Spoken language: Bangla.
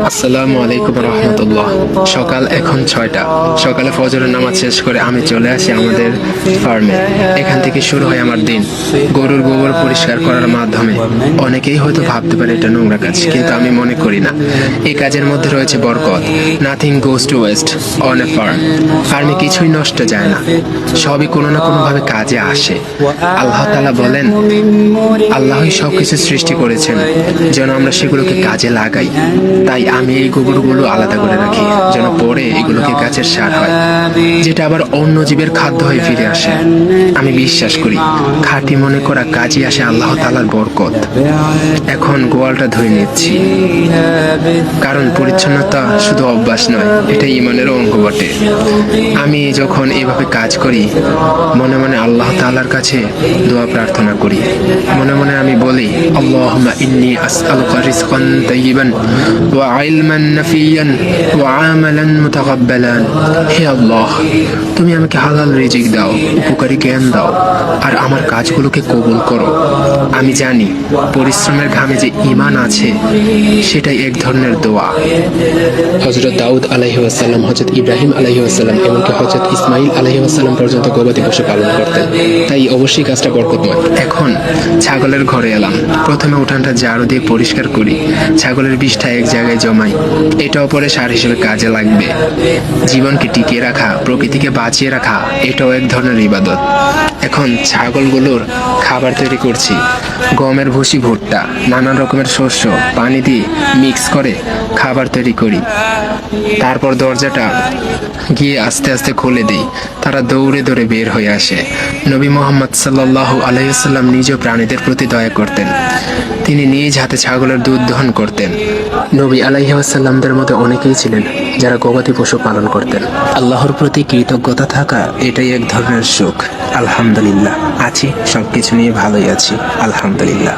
আসসালামু আলাইকুম রহমতুল্লাহ। সকাল এখন 6টা। সকালে ফজরের নামাজ শেষ করে আমি চলে আসি আমাদের ফার্মে। এখান থেকে শুরু হয় আমার দিন। গরুর গোবর পরিষ্কার করার মাধ্যমে। অনেকেই হয়তো ভাবতে পারে এটা নোংরা কাজ, কিন্তু আমি মনে করি না। এই কাজের মধ্যে রয়েছে বরকত। Nothing goes to waste on a farm. ফার্মে কিছুই নষ্ট যায় না, সবই কোনো না কোনো ভাবে কাজে আসে। আল্লাহ তাআলা বলেন, আল্লাহই সবকিছু সৃষ্টি করেছেন যেন আমরা সেগুলোকে কাজে লাগাই। তাই আমি এই গোবরগুলো আলাদা করে রাখি, যেন পরে এগুলোকে গাছের সার হয়, যেটা আবার অন্য জীবের খাদ্য হয়ে ফিরে আসে। আমি বিশ্বাস করি খাঁটি মনে করা কাজে আসে আল্লাহ তাআলার বরকত। এখন গোয়ালটা ধুয়ে নিচ্ছি, কারণ পরিচ্ছন্নতা শুধু অভ্যাস নয়, এটা ঈমানের অঙ্গ বটে। আমি যখন এভাবে কাজ করি, মনে মনে আল্লাহ তাআলার কাছে দোয়া প্রার্থনা করি। মনে মনে আমি বলি, আল্লাহুম্মা ইন্নী আসআলুকা রিজকান তাইয়িবান ওয়া ইলমান নাফিয়ান ওয়া আমালান মুতাকাব্বালান। হে আল্লাহ, তুমি আমাকে হালাল রিজিক দাও, উপকারী জ্ঞান দাও, আর আমার কাজগুলোকে কবুল করো। আমি জানি পরিশ্রমের ঘামে যে ঈমান আছে, সেটাই এক ধরনের দোয়া। হযরত দাউদ আলাইহিস সালাম, হযরত ইব্রাহিম আলাইহিস সালাম, এমনকি হযরত ইসমাঈল আলাইহিস সালাম পর্যন্ত গবাদি পশু পালন করতেন। তাই অবশ্যই কাজটা বরকতময়। এখন ছাগলের ঘরে এলাম। প্রথমে উঠানটা ঝাড়ু দিয়ে পরিষ্কার করি। ছাগলের বিষটা এক জায়গায় জমাই। এটাও পরে সার হিসেবে কাজে লাগবে। জীবনকে টিকিয়ে রাখা, প্রকৃতিকে বাঁচিয়ে রাখা, এটাও এক ধরনের ইবাদত। এখন ছাগলগুলোর খাবার তৈরি করছি। গমের ভুসি, ভুট্টা, নানান রকমের শস্য পানি দিয়ে মিক্স করে খাবার তৈরি করি। তারপর দরজাটা গিয়ে আস্তে আস্তে খুলে দিই। তারা দৌড়ে দৌড়ে বের হয়ে আসে। নবী মুহাম্মদ সাল্লাল্লাহু আলাইহি ওয়াসাল্লাম নিজেও প্রাণীদের প্রতি দয়া করতেন। তিনি নিজ হাতে ছাগলের দুধ দহন করতেন। নবী আলাইহি ওয়াসাল্লামদের মধ্যে অনেকেই ছিলেন যারা গবাদি পশু পালন করতেন। আল্লাহর প্রতি কৃতজ্ঞতা থাকা, এটাই এক ধরনের সুখ। আলহামদুলিল্লাহ, আছি, সবকিছু নিয়ে ভালোই আছি, আলহামদুলিল্লাহ।